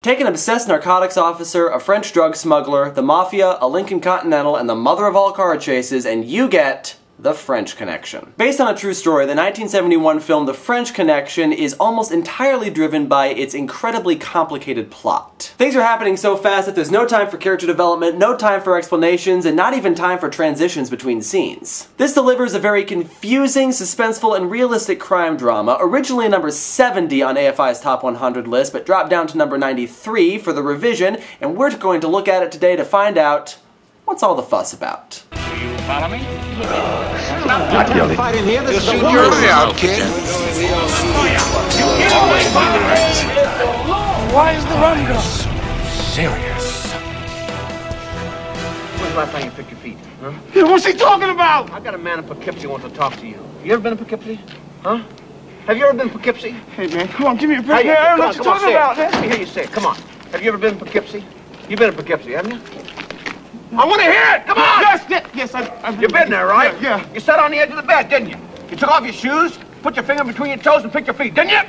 Take an obsessed narcotics officer, a French drug smuggler, the mafia, a Lincoln Continental, and the mother of all car chases, and you get The French Connection. Based on a true story, the 1971 film The French Connection is almost entirely driven by its incredibly complicated plot. Things are happening so fast that there's no time for character development, no time for explanations, and not even time for transitions between scenes. This delivers a very confusing, suspenseful, and realistic crime drama, originally number 70 on AFI's Top 100 list, but dropped down to number 93 for the revision, and we're going to look at it today to find out what's all the fuss about. You follow me? Not guilty. Fight in here. This is Shoot your way out, kid. Why is the run gun serious? When's the last time you picked your feet? Huh? What's he talking about? I got a man in Poughkeepsie who wants to talk to you. You ever been in Poughkeepsie? Huh? Have you ever been in Poughkeepsie? Hey, man, come on, give me a break. Hey, I don't know come what you're on, talking about, Let man. me hear you say it. Come on. Have you ever been in Poughkeepsie? You've been in Poughkeepsie, haven't you? I want to hear it! Come on! Yes, I've You've been there, right? Yeah. You sat on the edge of the bed, didn't you? You took off your shoes, put your finger between your toes, and picked your feet, didn't you?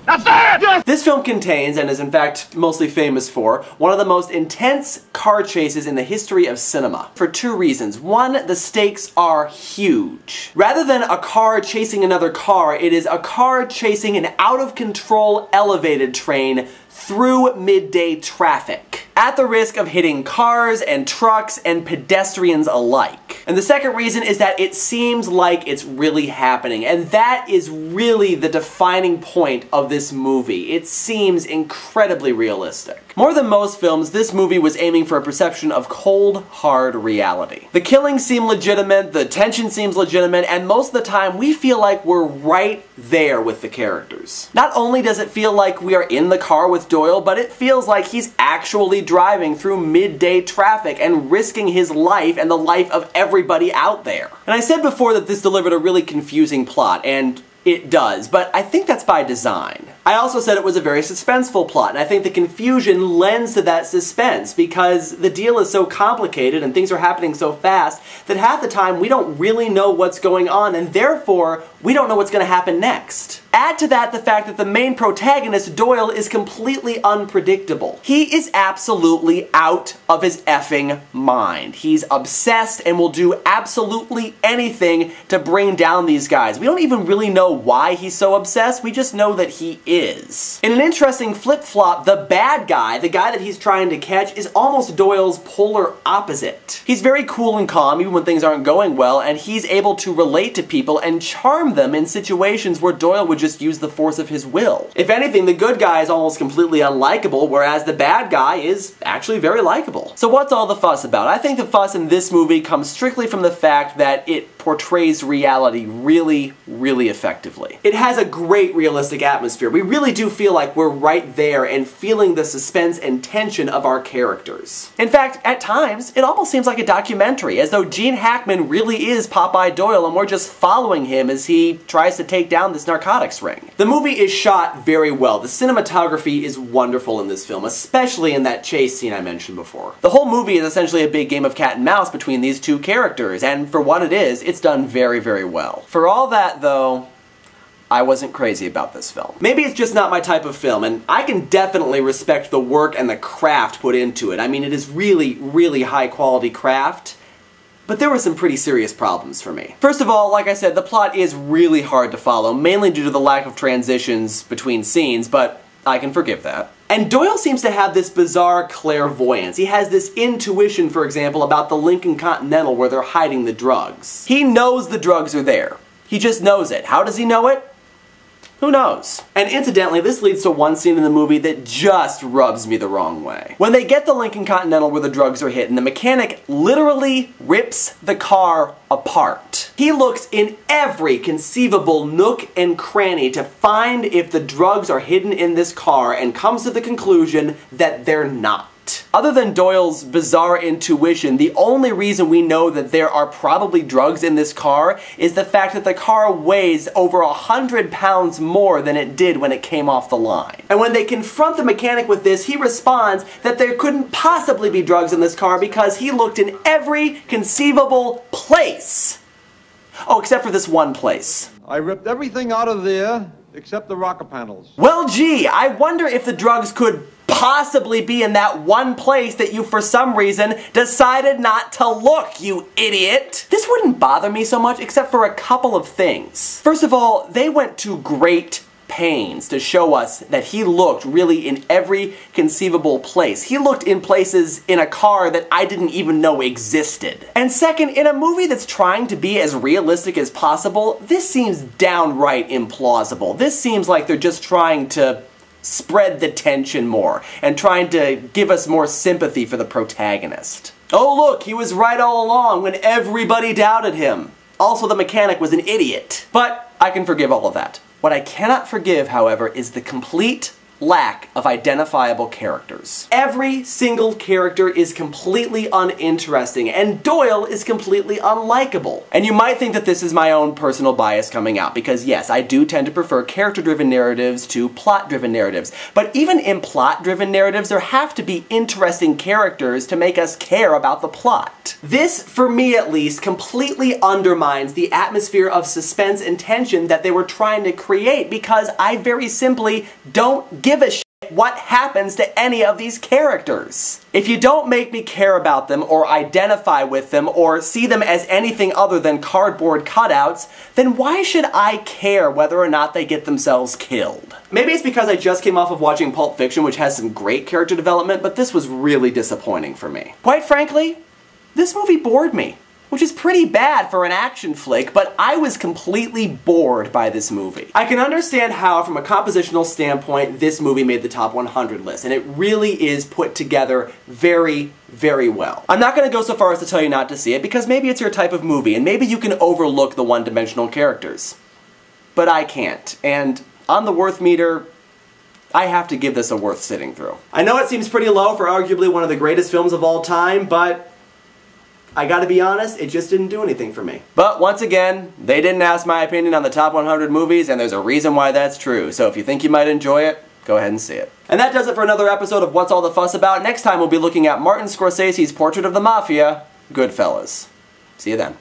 Now say it! Yes. This film contains, and is in fact mostly famous for, one of the most intense car chases in the history of cinema. For two reasons. One, the stakes are huge. Rather than a car chasing another car, it is a car chasing an out-of-control elevated train through midday traffic, at the risk of hitting cars and trucks and pedestrians alike. And the second reason is that it seems like it's really happening, and that is really the defining point of this movie. It seems incredibly realistic. More than most films, this movie was aiming for a perception of cold, hard reality. The killings seem legitimate, the tension seems legitimate, and most of the time we feel like we're right there with the characters. Not only does it feel like we are in the car with Doyle, but it feels like he's actually driving through midday traffic and risking his life and the life of everybody out there. And I said before that this delivered a really confusing plot, and it does, but I think that's by design. I also said it was a very suspenseful plot, and I think the confusion lends to that suspense because the deal is so complicated and things are happening so fast that half the time we don't really know what's going on, and therefore we don't know what's going to happen next. Add to that the fact that the main protagonist, Doyle, is completely unpredictable. He is absolutely out of his effing mind. He's obsessed and will do absolutely anything to bring down these guys. We don't even really know why he's so obsessed, we just know that he is. In an interesting flip-flop, the bad guy, the guy that he's trying to catch, is almost Doyle's polar opposite. He's very cool and calm even when things aren't going well, and he's able to relate to people and charm them in situations where Doyle would just use the force of his will. If anything, the good guy is almost completely unlikable, whereas the bad guy is actually very likable. So what's all the fuss about? I think the fuss in this movie comes strictly from the fact that it portrays reality really, really effectively. It has a great realistic atmosphere. We really do feel like we're right there and feeling the suspense and tension of our characters. In fact, at times, it almost seems like a documentary, as though Gene Hackman really is Popeye Doyle and we're just following him as he tries to take down this narcotics ring. The movie is shot very well. The cinematography is wonderful in this film, especially in that chase scene I mentioned before. The whole movie is essentially a big game of cat and mouse between these two characters, and for what it is, it's done very, very well. For all that, though, I wasn't crazy about this film. Maybe it's just not my type of film, and I can definitely respect the work and the craft put into it. I mean, it is really, really high quality craft, but there were some pretty serious problems for me. First of all, like I said, the plot is really hard to follow, mainly due to the lack of transitions between scenes, but I can forgive that. And Doyle seems to have this bizarre clairvoyance. He has this intuition, for example, about the Lincoln Continental where they're hiding the drugs. He knows the drugs are there. He just knows it. How does he know it? Who knows? And incidentally, this leads to one scene in the movie that just rubs me the wrong way. When they get the Lincoln Continental where the drugs are hidden, the mechanic literally rips the car apart. He looks in every conceivable nook and cranny to find if the drugs are hidden in this car and comes to the conclusion that they're not. Other than Doyle's bizarre intuition, the only reason we know that there are probably drugs in this car is the fact that the car weighs over 100 pounds more than it did when it came off the line. And when they confront the mechanic with this, he responds that there couldn't possibly be drugs in this car because he looked in every conceivable place. Oh, except for this one place. I ripped everything out of there except the rocker panels. Well, gee, I wonder if the drugs could possibly be in that one place that you, for some reason, decided not to look, you idiot? This wouldn't bother me so much except for a couple of things. First of all, they went to great pains to show us that he looked really in every conceivable place. He looked in places in a car that I didn't even know existed. And second, in a movie that's trying to be as realistic as possible, this seems downright implausible. This seems like they're just trying to spread the tension more and trying to give us more sympathy for the protagonist. Oh look, he was right all along when everybody doubted him. Also, the mechanic was an idiot. But I can forgive all of that. What I cannot forgive, however, is the complete lack of identifiable characters. Every single character is completely uninteresting, and Doyle is completely unlikable. And you might think that this is my own personal bias coming out, because yes, I do tend to prefer character-driven narratives to plot-driven narratives. But even in plot-driven narratives, there have to be interesting characters to make us care about the plot. This, for me at least, completely undermines the atmosphere of suspense and tension that they were trying to create, because I very simply don't give a shit what happens to any of these characters. If you don't make me care about them or identify with them or see them as anything other than cardboard cutouts, then why should I care whether or not they get themselves killed? Maybe it's because I just came off of watching Pulp Fiction, which has some great character development, but this was really disappointing for me. Quite frankly, this movie bored me. Which is pretty bad for an action flick, but I was completely bored by this movie. I can understand how, from a compositional standpoint, this movie made the top 100 list, and it really is put together very, very well. I'm not going to go so far as to tell you not to see it, because maybe it's your type of movie, and maybe you can overlook the one-dimensional characters. But I can't, and on the worth meter, I have to give this a worth sitting through. I know it seems pretty low for arguably one of the greatest films of all time, but I gotta be honest, it just didn't do anything for me. But once again, they didn't ask my opinion on the top 100 movies, and there's a reason why that's true. So if you think you might enjoy it, go ahead and see it. And that does it for another episode of What's All the Fuss About. Next time we'll be looking at Martin Scorsese's Portrait of the Mafia, Goodfellas. See you then.